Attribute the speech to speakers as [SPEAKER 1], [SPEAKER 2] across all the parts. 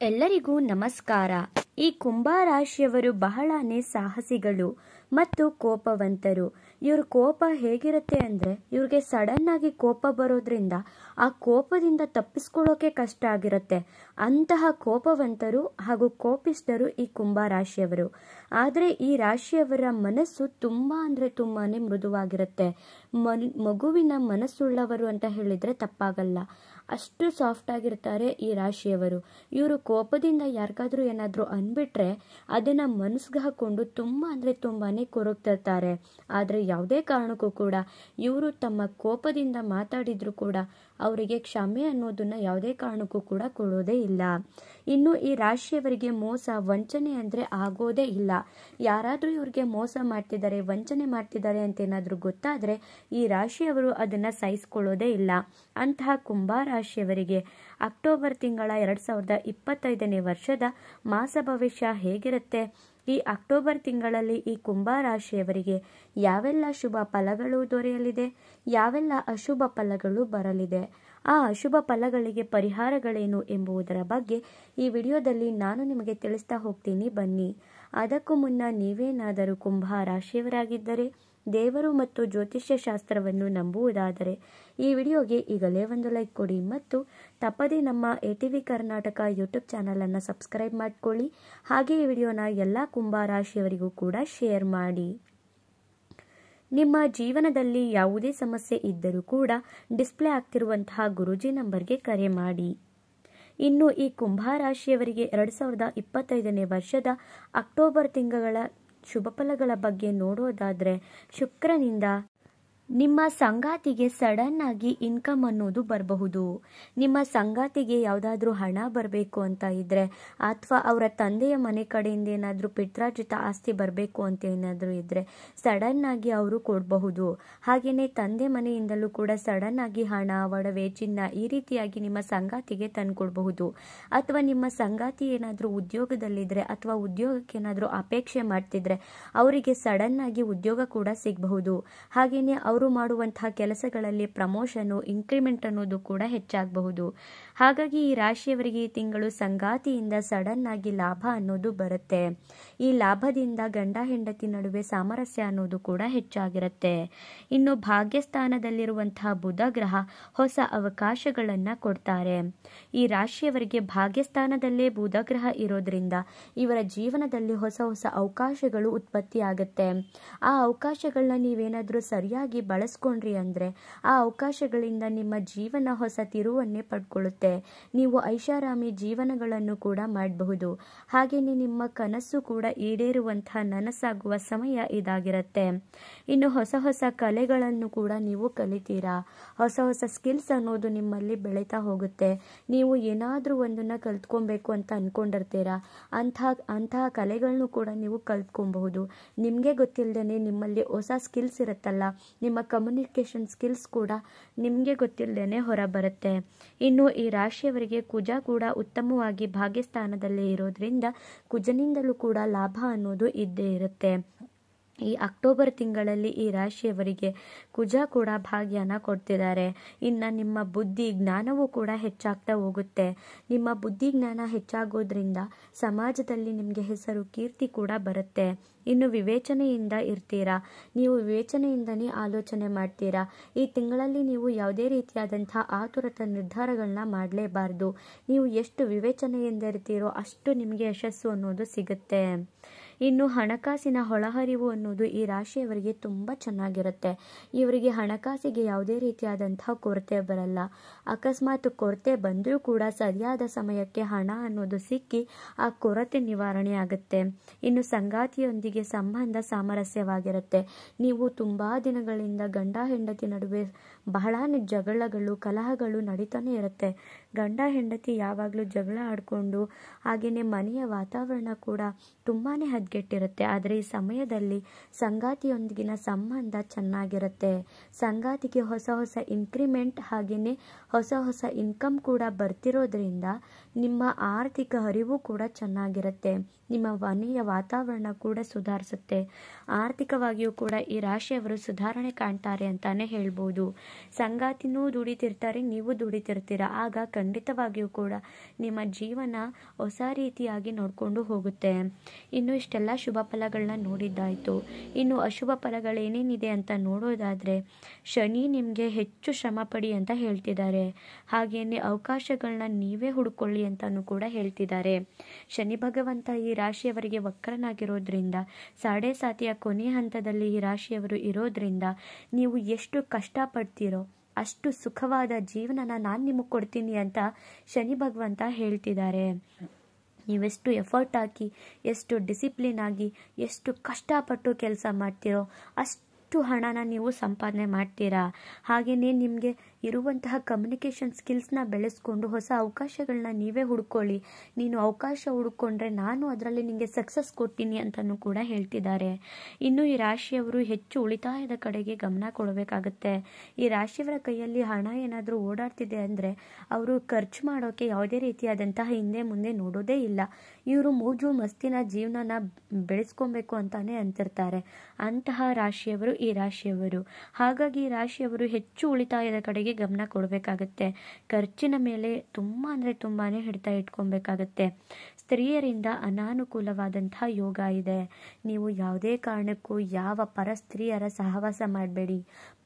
[SPEAKER 1] ಎಲ್ಲರಿಗೂ ನಮಸ್ಕಾರ. ಈ ಕುಂಭ ರಾಶಿಯವರು ಬಹಳನೇ ಸಾಹಸಿಗಳು ಮತ್ತು ಕೋಪವಂತರು. ಇವ್ರ ಕೋಪ ಹೇಗಿರುತ್ತೆ ಅಂದರೆ, ಇವ್ರಿಗೆ ಸಡನ್ ಆಗಿ ಕೋಪ ಬರೋದ್ರಿಂದ ಆ ಕೋಪದಿಂದ ತಪ್ಪಿಸ್ಕೊಳ್ಳೋಕೆ ಕಷ್ಟ ಆಗಿರುತ್ತೆ. ಅಂತಹ ಕೋಪವಂತರು ಹಾಗೂ ಕೋಪಿಷ್ಠರು ಈ ಕುಂಭ ರಾಶಿಯವರು. ಆದರೆ ಈ ರಾಶಿಯವರ ಮನಸ್ಸು ತುಂಬ ಅಂದರೆ ತುಂಬಾ ಮೃದುವಾಗಿರುತ್ತೆ. ಮಗುವಿನ ಮನಸ್ಸುಳ್ಳವರು ಅಂತ ಹೇಳಿದರೆ ತಪ್ಪಾಗಲ್ಲ. ಅಷ್ಟು ಸಾಫ್ಟ್ ಆಗಿರ್ತಾರೆ ಈ ರಾಶಿಯವರು. ಇವರು ಕೋಪದಿಂದ ಯಾರಿಗಾದ್ರೂ ಏನಾದರೂ ಅಂದ್ಬಿಟ್ರೆ ಅದನ್ನು ಮನಸ್ಸಿಗೆ ಹಾಕೊಂಡು ತುಂಬ ಅಂದರೆ ತುಂಬಾ ಕೊರಗ್ತಿರ್ತಾರೆ. ಆದರೆ ಯಾವುದೇ ಕಾರಣಕ್ಕೂ ಕೂಡ ಇವರು ತಮ್ಮ ಕೋಪದಿಂದ ಮಾತಾಡಿದ್ರು ಕೂಡ ಅವರಿಗೆ ಕ್ಷಮೆ ಅನ್ನೋದನ್ನ ಯಾವುದೇ ಕಾರಣಕ್ಕೂ ಕೂಡ ಕೊಡೋದೇ ಇಲ್ಲ. ಇನ್ನು ಈ ರಾಶಿಯವರಿಗೆ ಮೋಸ ವಂಚನೆ ಅಂದರೆ ಆಗೋದೇ ಇಲ್ಲ. ಯಾರಾದರೂ ಇವ್ರಿಗೆ ಮೋಸ ಮಾಡ್ತಿದ್ದಾರೆ, ವಂಚನೆ ಮಾಡ್ತಿದ್ದಾರೆ ಅಂತ ಏನಾದರೂ ಗೊತ್ತಾದರೆ ಈ ರಾಶಿಯವರು ಅದನ್ನು ಸಹಿಸ್ಕೊಳ್ಳೋದೇ ಇಲ್ಲ. ಅಂತಹ ಕುಂಭ ರಾಶಿಯವರಿಗೆ ಅಕ್ಟೋಬರ್ ತಿಂಗಳ 2025ನೇ ವರ್ಷದ ಮಾಸ ಭವಿಷ್ಯ ಹೇಗಿರುತ್ತೆ? ಈ ಅಕ್ಟೋಬರ್ ತಿಂಗಳಲ್ಲಿ ಈ ಕುಂಭ ರಾಶಿಯವರಿಗೆ ಯಾವೆಲ್ಲ ಶುಭ ಫಲಗಳು ದೊರೆಯಲಿದೆ, ಯಾವೆಲ್ಲ ಅಶುಭ ಫಲಗಳು ಬರಲಿದೆ, ಆ ಅಶುಭ ಫಲಗಳಿಗೆ ಪರಿಹಾರಗಳೇನು ಎಂಬುದರ ಬಗ್ಗೆ ಈ ವಿಡಿಯೋದಲ್ಲಿ ನಾನು ನಿಮಗೆ ತಿಳಿಸ್ತಾ ಹೋಗ್ತೀನಿ, ಬನ್ನಿ. ಅದಕ್ಕೂ ಮುನ್ನ ನೀವೇನಾದರೂ ಕುಂಭ ರಾಶಿಯವರಾಗಿದ್ದರೆ, ದೇವರು ಮತ್ತು ಜ್ಯೋತಿಷ್ಯ ಶಾಸ್ತ್ರವನ್ನು ನಂಬುವುದಾದರೆ ಈ ವಿಡಿಯೋಗೆ ಈಗಲೇ ಒಂದು ಲೈಕ್ ಕೊಡಿ ಮತ್ತು ತಪ್ಪದೇ ನಮ್ಮ ATV ಕರ್ನಾಟಕ ಯೂಟ್ಯೂಬ್ ಚಾನಲನ್ನು ಸಬ್ಸ್ಕ್ರೈಬ್ ಮಾಡಿಕೊಳ್ಳಿ. ಹಾಗೆ ಈ ವಿಡಿಯೋನ ಎಲ್ಲ ಕುಂಭ ರಾಶಿಯವರಿಗೂ ಕೂಡ ಶೇರ್ ಮಾಡಿ. ನಿಮ್ಮ ಜೀವನದಲ್ಲಿ ಯಾವುದೇ ಸಮಸ್ಯೆ ಇದ್ದರೂ ಕೂಡ ಡಿಸ್ಪ್ಲೇ ಆಗ್ತಿರುವಂತಹ ಗುರೂಜಿ ನಂಬರ್ಗೆ ಕರೆ ಮಾಡಿ. ಇನ್ನು ಈ ಕುಂಭ ರಾಶಿಯವರಿಗೆ 2025ನೇ ವರ್ಷದ ಅಕ್ಟೋಬರ್ ತಿಂಗಳ ಶುಭ ಫಲಗಳ ಬಗ್ಗೆ ನೋಡೋದಾದರೆ, ಶುಕ್ರನಿಂದ ನಿಮ್ಮ ಸಂಗಾತಿಗೆ ಸಡನ್ ಆಗಿ ಇನ್ಕಮ್ ಅನ್ನೋದು ಬರಬಹುದು. ನಿಮ್ಮ ಸಂಗಾತಿಗೆ ಯಾವುದಾದ್ರೂ ಹಣ ಬರಬೇಕು ಅಂತ ಇದ್ದರೆ, ಅಥವಾ ಅವರ ತಂದೆಯ ಮನೆ ಕಡೆಯಿಂದ ಏನಾದರೂ ಪಿತ್ರಾರ್ಜಿತ ಆಸ್ತಿ ಬರಬೇಕು ಅಂತ ಏನಾದರೂ ಇದ್ದರೆ ಸಡನ್ ಆಗಿ ಅವರು ಕೊಡಬಹುದು. ಹಾಗೆಯೇ ತಂದೆ ಮನೆಯಿಂದಲೂ ಕೂಡ ಸಡನ್ ಆಗಿ ಹಣ, ಒಡವೆ, ಚಿನ್ನ ಈ ರೀತಿಯಾಗಿ ನಿಮ್ಮ ಸಂಗಾತಿಗೆ ತಂದುಕೊಡಬಹುದು. ಅಥವಾ ನಿಮ್ಮ ಸಂಗಾತಿ ಏನಾದರೂ ಉದ್ಯೋಗದಲ್ಲಿದ್ದರೆ ಅಥವಾ ಉದ್ಯೋಗಕ್ಕೆ ಏನಾದರೂ ಅಪೇಕ್ಷೆ ಮಾಡ್ತಿದ್ರೆ ಅವರಿಗೆ ಸಡನ್ ಆಗಿ ಉದ್ಯೋಗ ಕೂಡ ಸಿಗಬಹುದು. ಹಾಗೆಯೇ ಅವರು ಮಾಡುವಂತಹ ಕೆಲಸಗಳಲ್ಲಿ ಪ್ರಮೋಷನು, ಇನ್ಕ್ರಿಮೆಂಟ್ ಅನ್ನೋದು ಕೂಡ ಹೆಚ್ಚಾಗಬಹುದು. ಹಾಗಾಗಿ ಈ ರಾಶಿಯವರಿಗೆ ಈ ತಿಂಗಳು ಸಂಗಾತಿಯಿಂದ ಸಡನ್ ಆಗಿ ಲಾಭ ಅನ್ನೋದು ಬರುತ್ತೆ. ಈ ಲಾಭದಿಂದ ಗಂಡ ಹೆಂಡತಿ ನಡುವೆ ಸಾಮರಸ್ಯ ಅನ್ನೋದು ಕೂಡ ಹೆಚ್ಚಾಗಿರುತ್ತೆ. ಇನ್ನು ಭಾಗ್ಯಸ್ಥಾನದಲ್ಲಿರುವಂತಹ ಬುಧ ಗ್ರಹ ಹೊಸ ಅವಕಾಶಗಳನ್ನು ಕೊಡ್ತಾರೆ. ಈ ರಾಶಿಯವರಿಗೆ ಭಾಗ್ಯಸ್ಥಾನದಲ್ಲೇ ಬುಧ ಗ್ರಹ ಇರೋದ್ರಿಂದ ಇವರ ಜೀವನದಲ್ಲಿ ಹೊಸ ಹೊಸ ಅವಕಾಶಗಳು ಉತ್ಪತ್ತಿಯಾಗುತ್ತೆ. ಆ ಅವಕಾಶಗಳನ್ನ ನೀವೇನಾದರೂ ಸರಿಯಾಗಿ ಬಳಸ್ಕೊಂಡ್ರಿ ಅಂದರೆ ಆ ಅವಕಾಶಗಳಿಂದ ನಿಮ್ಮ ಜೀವನ ಹೊಸ ತಿರುವನ್ನೇ ಪಡ್ಕೊಳ್ಳುತ್ತೆ. ನೀವು ಐಷಾರಾಮಿ ಜೀವನಗಳನ್ನು ಕೂಡ ಮಾಡಬಹುದು. ಹಾಗೆಯೇ ನಿಮ್ಮ ಕನಸು ಕೂಡ ಈಡೇರುವಂತಹ ನನಸಾಗುವ ಸಮಯ ಇದಾಗಿರುತ್ತೆ. ಇನ್ನು ಹೊಸ ಹೊಸ ಕಲೆಗಳನ್ನು ಕೂಡ ನೀವು ಕಲಿತೀರಾ. ಹೊಸ ಹೊಸ ಸ್ಕಿಲ್ಸ್ ಅನ್ನೋದು ನಿಮ್ಮಲ್ಲಿ ಬೆಳೀತಾ ಹೋಗುತ್ತೆ. ನೀವು ಏನಾದರೂ ಒಂದನ್ನು ಕಲ್ತ್ಕೊಬೇಕು ಅಂತ ಅಂದ್ಕೊಂಡಿರ್ತೀರಾ, ಅಂತಹ ಕಲೆಗಳನ್ನು ಕೂಡ ನೀವು ಕಲ್ತ್ಕೊಬಹುದು. ನಿಮಗೆ ಗೊತ್ತಿಲ್ಲದೇ ನಿಮ್ಮಲ್ಲಿ ಹೊಸ ಸ್ಕಿಲ್ಸ್ ಇರುತ್ತಲ್ಲ, ನಿಮ್ಮ ಕಮ್ಯುನಿಕೇಷನ್ ಸ್ಕಿಲ್ಸ್ ಕೂಡ ನಿಮಗೆ ಗೊತ್ತಿಲ್ಲದೇ ಹೊರ ಬರುತ್ತೆ. ಇನ್ನು ಈ ರಾಶಿಯವರಿಗೆ ಕುಜ ಕೂಡ ಉತ್ತಮವಾಗಿ ಭಾಗ್ಯಸ್ಥಾನದಲ್ಲಿ ಇರೋದ್ರಿಂದ ಕುಜನಿಂದಲೂ ಕೂಡ ಲಾಭ ಅನ್ನೋದು ಇದ್ದೇ ಇರುತ್ತೆ. ಈ ಅಕ್ಟೋಬರ್ ತಿಂಗಳಲ್ಲಿ ಈ ರಾಶಿಯವರಿಗೆ ಕುಜ ಕೂಡ ಭಾಗ್ಯನ ಕೊಡ್ತಿದ್ದಾರೆ. ಇನ್ನು ನಿಮ್ಮ ಬುದ್ಧಿ ಜ್ಞಾನವೂ ಕೂಡ ಹೆಚ್ಚಾಗ್ತಾ ಹೋಗುತ್ತೆ. ನಿಮ್ಮ ಬುದ್ಧಿ ಜ್ಞಾನ ಹೆಚ್ಚಾಗೋದ್ರಿಂದ ಸಮಾಜದಲ್ಲಿ ನಿಮಗೆ ಹೆಸರು, ಕೀರ್ತಿ ಕೂಡ ಬರುತ್ತೆ. ಇನ್ನು ವಿವೇಚನೆಯಿಂದ ಇರ್ತೀರಾ. ನೀವು ವಿವೇಚನೆಯಿಂದನೇ ಆಲೋಚನೆ ಮಾಡ್ತೀರಾ. ಈ ತಿಂಗಳಲ್ಲಿ ನೀವು ಯಾವುದೇ ರೀತಿಯಾದಂತಹ ಆತುರದ ನಿರ್ಧಾರಗಳನ್ನ ಮಾಡಲೇಬಾರ್ದು. ನೀವು ಎಷ್ಟು ವಿವೇಚನೆಯಿಂದ ಇರ್ತೀರೋ ಅಷ್ಟು ನಿಮಗೆ ಯಶಸ್ಸು ಅನ್ನೋದು ಸಿಗುತ್ತೆ. ಇನ್ನು ಹಣಕಾಸಿನ ಹೊಳಹರಿವು ಅನ್ನೋದು ಈ ರಾಶಿಯವರಿಗೆ ತುಂಬ ಚೆನ್ನಾಗಿರುತ್ತೆ. ಇವರಿಗೆ ಹಣಕಾಸಿಗೆ ಯಾವುದೇ ರೀತಿಯಾದಂತಹ ಕೊರತೆ ಬರಲ್ಲ. ಅಕಸ್ಮಾತ್ ಕೊರತೆ ಬಂದರೂ ಕೂಡ ಸರಿಯಾದ ಸಮಯಕ್ಕೆ ಹಣ ಅನ್ನೋದು ಸಿಕ್ಕಿ ಆ ಕೊರತೆ ನಿವಾರಣೆ ಆಗುತ್ತೆ. ಇನ್ನು ಸಂಗಾತಿಯೊಂದಿಗೆ ಸಂಬಂಧ ಸಾಮರಸ್ಯವಾಗಿರುತ್ತೆ. ನೀವು ತುಂಬ ದಿನಗಳಿಂದ ಗಂಡ ಹೆಂಡತಿ ನಡುವೆ ಬಹಳ ಜಗಳಗಳು, ಕಲಹಗಳು ನಡೀತಾನೆ ಇರುತ್ತೆ. ಗಂಡ ಹೆಂಡತಿ ಯಾವಾಗಲೂ ಜಗಳ ಆಡಿಕೊಂಡು ಹಾಗೆಯೇ ಮನೆಯ ವಾತಾವರಣ ಕೂಡ ತುಂಬಾ ಹದಗೆಟ್ಟಿರುತ್ತೆ. ಆದರೆ ಈ ಸಮಯದಲ್ಲಿ ಸಂಗಾತಿಯೊಂದಿಗಿನ ಸಂಬಂಧ ಚೆನ್ನಾಗಿರುತ್ತೆ. ಸಂಗಾತಿಗೆ ಹೊಸ ಹೊಸ ಇನ್ಕ್ರಿಮೆಂಟ್ ಹಾಗೆಯೇ ಹೊಸ ಹೊಸ ಇನ್ಕಮ್ ಕೂಡ ಬರ್ತಿರೋದ್ರಿಂದ ನಿಮ್ಮ ಆರ್ಥಿಕ ಹರಿವು ಕೂಡ ಚೆನ್ನಾಗಿರುತ್ತೆ. ನಿಮ್ಮ ಮನೆಯ ವಾತಾವರಣ ಕೂಡ ಸುಧಾರಿಸುತ್ತೆ. ಆರ್ಥಿಕವಾಗಿಯೂ ಕೂಡ ಈ ರಾಶಿಯವರು ಸುಧಾರಣೆ ಕಾಣ್ತಾರೆ ಅಂತಾನೆ ಹೇಳ್ಬೋದು. ಸಂಗಾತಿನೂ ದುಡಿತಿರ್ತಾರೆ, ನೀವು ದುಡಿತಿರ್ತೀರ. ಆಗ ಖಂಡಿತವಾಗಿಯೂ ಕೂಡ ನಿಮ್ಮ ಜೀವನ ಹೊಸ ರೀತಿಯಾಗಿ ನೋಡಿಕೊಂಡು ಹೋಗುತ್ತೆ. ಇನ್ನು ಇಷ್ಟೆಲ್ಲ ಶುಭ ಫಲಗಳನ್ನ ನೋಡಿದ್ದಾಯಿತು. ಇನ್ನು ಅಶುಭ ಫಲಗಳೇನೇನಿದೆ ಅಂತ ನೋಡೋದಾದರೆ, ಶನಿ ನಿಮಗೆ ಹೆಚ್ಚು ಶ್ರಮ ಪಡಿ ಅಂತ ಹೇಳ್ತಿದ್ದಾರೆ. ಹಾಗೆಯೇ ಅವಕಾಶಗಳನ್ನ ನೀವೇ ಹುಡ್ಕೊಳ್ಳಿ ಅಂತಲೂ ಕೂಡ ಹೇಳ್ತಿದ್ದಾರೆ. ಶನಿ ಭಗವಂತ ಈ ರಾಶಿಯವರಿಗೆ ವಕ್ರನಾಗಿರೋದ್ರಿಂದ, ಸಾಡೆ ಸಾತಿಯ ಕೊನೆಯ ಹಂತದಲ್ಲಿ ಈ ರಾಶಿಯವರು ಇರೋದ್ರಿಂದ ನೀವು ಎಷ್ಟು ಕಷ್ಟಪಡ್ತೀರೋ ಅಷ್ಟು ಸುಖವಾದ ಜೀವನನ ನಾನು ನಿಮಗೆ ಕೊಡ್ತೀನಿ ಅಂತ ಶನಿ ಭಗವಂತ ಹೇಳ್ತಿದ್ದಾರೆ. ನೀವೆಷ್ಟು ಎಫರ್ಟ್ ಹಾಕಿ, ಎಷ್ಟು ಡಿಸಿಪ್ಲಿನ್ ಆಗಿ, ಎಷ್ಟು ಕಷ್ಟಪಟ್ಟು ಕೆಲಸ ಮಾಡ್ತೀರೋ ಅಷ್ಟು ಹಣನ ನೀವು ಸಂಪಾದನೆ ಮಾಡ್ತೀರಾ. ಹಾಗೆಯೇ ನಿಮಗೆ ಇರುವಂತಹ ಕಮ್ಯುನಿಕೇಷನ್ ಸ್ಕಿಲ್ಸ್ನ ಬೆಳೆಸ್ಕೊಂಡು ಹೊಸ ಅವಕಾಶಗಳನ್ನ ನೀವೇ ಹುಡ್ಕೊಳ್ಳಿ. ನೀನು ಅವಕಾಶ ಹುಡ್ಕೊಂಡ್ರೆ ನಾನು ಅದರಲ್ಲಿ ನಿಮಗೆ ಸಕ್ಸಸ್ ಕೊಡ್ತೀನಿ ಅಂತಲೂ ಕೂಡ ಹೇಳ್ತಿದ್ದಾರೆ. ಇನ್ನು ಈ ರಾಶಿಯವರು ಹೆಚ್ಚು ಉಳಿತಾಯದ ಕಡೆಗೆ ಗಮನ ಕೊಡಬೇಕಾಗುತ್ತೆ. ಈ ರಾಶಿಯವರ ಕೈಯಲ್ಲಿ ಹಣ ಏನಾದರೂ ಓಡಾಡ್ತಿದೆ ಅಂದರೆ ಅವರು ಖರ್ಚು ಮಾಡೋಕ್ಕೆ ಯಾವುದೇ ರೀತಿಯಾದಂತಹ ಹಿಂದೆ ಮುಂದೆ ನೋಡೋದೇ ಇಲ್ಲ. ಇವರು ಮೋಜು ಮಸ್ತಿನ ಜೀವನನ ಬೆಳೆಸ್ಕೊಬೇಕು ಅಂತಾನೆ ಅಂತಿರ್ತಾರೆ. ಅಂತಹ ರಾಶಿಯವರು ಈ ರಾಶಿಯವರು. ಹಾಗಾಗಿ ಈ ರಾಶಿಯವರು ಹೆಚ್ಚು ಉಳಿತಾಯದ ಕಡೆಗೆ ಗಮನ ಕೊಡಬೇಕಾಗತ್ತೆ. ಖರ್ಚಿನ ಮೇಲೆ ತುಂಬಾ ಅಂದರೆ ತುಂಬಾನೇ ಹಿಡಿತ ಇಟ್ಕೊಬೇಕಾಗತ್ತೆ. ಸ್ತ್ರೀಯರಿಂದ ಅನಾನುಕೂಲವಾದಂತಹ ಯೋಗ ಇದೆ. ನೀವು ಯಾವುದೇ ಕಾರಣಕ್ಕೂ ಯಾವ ಪರಸ್ತ್ರೀಯರ ಸಹವಾಸ ಮಾಡಬೇಡಿ.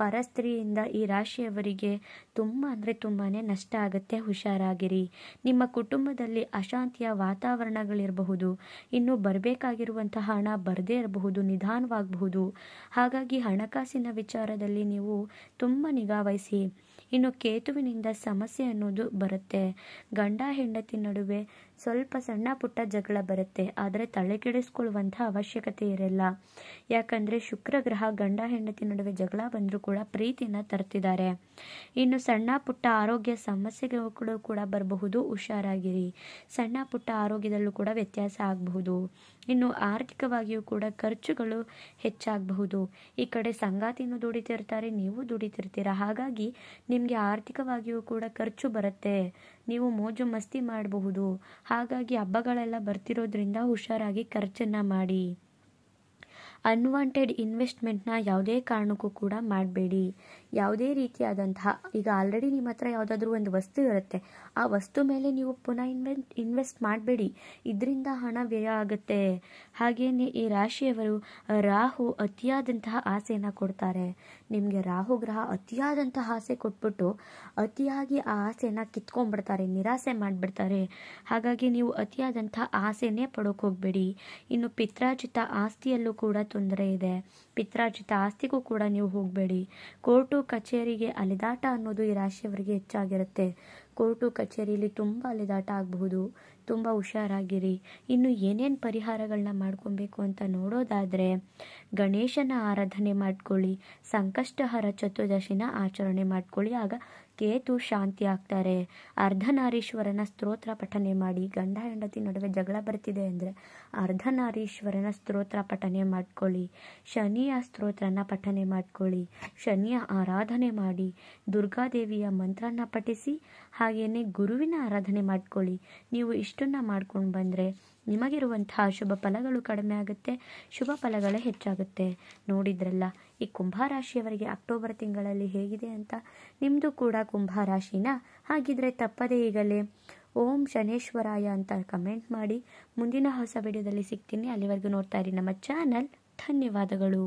[SPEAKER 1] ಪರಸ್ತ್ರೀಯಿಂದ ಈ ರಾಶಿಯವರಿಗೆ ತುಂಬ ಅಂದರೆ ತುಂಬಾ ನಷ್ಟ ಆಗುತ್ತೆ. ಹುಷಾರಾಗಿರಿ. ನಿಮ್ಮ ಕುಟುಂಬದಲ್ಲಿ ಅಶಾಂತಿಯ ವಾತಾವರಣಗಳಿರಬಹುದು. ಇನ್ನು ಬರಬೇಕಾಗಿರುವಂತಹ ಹಣ ಬರದೇ ಇರಬಹುದು, ನಿಧಾನವಾಗಬಹುದು. ಹಾಗಾಗಿ ಹಣಕಾಸಿನ ವಿಚಾರದಲ್ಲಿ ನೀವು ತುಂಬ ನಿಗಾವಹಿಸಿ. ಇನ್ನು ಕೇತುವಿನಿಂದ ಸಮಸ್ಯೆ ಅನ್ನೋದು ಬರುತ್ತೆ. ಗಂಡ ಹೆಂಡತಿ ನಡುವೆ ಸ್ವಲ್ಪ ಸಣ್ಣ ಪುಟ್ಟ ಜಗಳ ಬರುತ್ತೆ, ಆದರೆ ತಲೆಕೆಡಿಸ್ಕೊಳ್ಳುವಂಥ ಅವಶ್ಯಕತೆ ಇರಲ್ಲ. ಯಾಕಂದರೆ ಶುಕ್ರ ಗ್ರಹ ಗಂಡ ಹೆಂಡತಿ ನಡುವೆ ಜಗಳ ಬಂದರೂ ಕೂಡ ಪ್ರೀತಿನ ತರ್ತಿದ್ದಾರೆ. ಇನ್ನು ಸಣ್ಣ ಪುಟ್ಟ ಆರೋಗ್ಯ ಸಮಸ್ಯೆಗಳು ಕೂಡ ಬರಬಹುದು. ಹುಷಾರಾಗಿರಿ. ಸಣ್ಣ ಪುಟ್ಟ ಆರೋಗ್ಯದಲ್ಲೂ ಕೂಡ ವ್ಯತ್ಯಾಸ ಆಗಬಹುದು. ಇನ್ನು ಆರ್ಥಿಕವಾಗಿಯೂ ಕೂಡ ಖರ್ಚುಗಳು ಹೆಚ್ಚಾಗಬಹುದು. ಈ ಕಡೆ ಸಂಗಾತಿನೂ ದುಡಿತಿರ್ತಾರೆ, ನೀವು ದುಡಿತಿರ್ತೀರ. ಹಾಗಾಗಿ ನಿಮಗೆ ಆರ್ಥಿಕವಾಗಿಯೂ ಕೂಡ ಖರ್ಚು ಬರುತ್ತೆ. ನೀವು ಮೋಜು ಮಸ್ತಿ ಮಾಡಬಹುದು. ಹಾಗಾಗಿ ಹಬ್ಬಗಳೆಲ್ಲ ಬರ್ತಿರೋದ್ರಿಂದ ಹುಷಾರಾಗಿ ಖರ್ಚನ್ನು ಮಾಡಿ. ಅನ್ವಾಂಟೆಡ್ ಇನ್ವೆಸ್ಟ್ಮೆಂಟ್ನ ಯಾವುದೇ ಕಾರಣಕ್ಕೂ ಕೂಡ ಮಾಡಬೇಡಿ. ಯಾವುದೇ ರೀತಿಯಾದಂತಹ, ಈಗ ಆಲ್ರೆಡಿ ನಿಮ್ಮ ಹತ್ರ ಯಾವುದಾದ್ರೂ ಒಂದು ವಸ್ತು ಇರುತ್ತೆ, ಆ ವಸ್ತು ಮೇಲೆ ನೀವು ಪುನಃ ಇನ್ವೆಸ್ಟ್ ಮಾಡಬೇಡಿ. ಇದರಿಂದ ಹಣ ವ್ಯಯ ಆಗುತ್ತೆ. ಹಾಗೆಯೇ ಈ ರಾಶಿಯವರು ರಾಹು ಅತಿಯಾದಂತಹ ಆಸೆಯನ್ನು ಕೊಡ್ತಾರೆ. ನಿಮಗೆ ರಾಹು ಗ್ರಹ ಅತಿಯಾದಂತಹ ಆಸೆ ಕೊಟ್ಬಿಟ್ಟು ಅತಿಯಾಗಿ ಆ ಆಸೆಯನ್ನು ಕಿತ್ಕೊಂಡ್ಬಿಡ್ತಾರೆ, ನಿರಾಸೆ ಮಾಡಿಬಿಡ್ತಾರೆ. ಹಾಗಾಗಿ ನೀವು ಅತಿಯಾದಂತಹ ಆಸೆನೇ ಪಡೋಕೆ ಹೋಗಬೇಡಿ. ಇನ್ನು ಪಿತ್ರಾರ್ಜಿತ ಆಸ್ತಿಯಲ್ಲೂ ಕೂಡ ತೊಂದರೆ ಇದೆ. ಪಿತ್ರಾರ್ಜಿತ ಆಸ್ತಿಗೂ ಕೂಡ ನೀವು ಹೋಗಬೇಡಿ. ಕೋರ್ಟು ಕಚೇರಿಗೆ ಅಲೆದಾಟ ಅನ್ನೋದು ಈ ರಾಶಿಯವರಿಗೆ ಹೆಚ್ಚಾಗಿರುತ್ತೆ. ಕೋರ್ಟು ಕಚೇರಿಯಲ್ಲಿ ತುಂಬ ಅಲೆದಾಟ ಆಗಬಹುದು. ತುಂಬ ಹುಷಾರಾಗಿರಿ. ಇನ್ನು ಏನೇನು ಪರಿಹಾರಗಳನ್ನ ಮಾಡ್ಕೊಬೇಕು ಅಂತ ನೋಡೋದಾದರೆ, ಗಣೇಶನ ಆರಾಧನೆ ಮಾಡ್ಕೊಳ್ಳಿ. ಸಂಕಷ್ಟಹರ ಚತುರ್ದಶಿನ ಆಚರಣೆ ಮಾಡ್ಕೊಳ್ಳಿ. ಆಗ ಕೇತು ಶಾಂತಿ ಆಗ್ತಾರೆ. ಅರ್ಧನಾರೀಶ್ವರನ ಸ್ತೋತ್ರ ಪಠನೆ ಮಾಡಿ. ಗಂಡ ಹೆಂಡತಿ ನಡುವೆ ಜಗಳ ಬರ್ತಿದೆ ಅಂದರೆ ಅರ್ಧನಾರೀಶ್ವರನ ಸ್ತೋತ್ರ ಪಠನೆ ಮಾಡ್ಕೊಳ್ಳಿ. ಶನಿಯ ಸ್ತೋತ್ರನ ಪಠನೆ ಮಾಡ್ಕೊಳ್ಳಿ. ಶನಿಯ ಆರಾಧನೆ ಮಾಡಿ. ದುರ್ಗಾದೇವಿಯ ಮಂತ್ರನ ಪಠಿಸಿ. ಹಾಗೆಯೇ ಗುರುವಿನ ಆರಾಧನೆ ಮಾಡ್ಕೊಳ್ಳಿ. ನೀವು ಇಷ್ಟನ್ನು ಮಾಡ್ಕೊಂಡು ಬಂದರೆ ನಿಮಗಿರುವಂತಹ ಶುಭ ಫಲಗಳು ಕಡಿಮೆ ಆಗುತ್ತೆ, ಶುಭ ಫಲಗಳೇ ಹೆಚ್ಚಾಗುತ್ತೆ. ನೋಡಿದ್ರಲ್ಲ ಈ ಕುಂಭರಾಶಿಯವರಿಗೆ ಅಕ್ಟೋಬರ್ ತಿಂಗಳಲ್ಲಿ ಹೇಗಿದೆ ಅಂತ. ನಿಮ್ಮದು ಕೂಡ ಕುಂಭರಾಶಿನ? ಹಾಗಿದ್ರೆ ತಪ್ಪದೇ ಈಗಲೇ ಓಂ ಶನೇಶ್ವರಾಯ ಅಂತ ಕಮೆಂಟ್ ಮಾಡಿ. ಮುಂದಿನ ಹೊಸ ವಿಡಿಯೋದಲ್ಲಿ ಸಿಗ್ತೀನಿ. ಅಲ್ಲಿವರೆಗೂ ನೋಡ್ತಾ ಇರಿ ನಮ್ಮ ಚಾನಲ್. ಧನ್ಯವಾದಗಳು.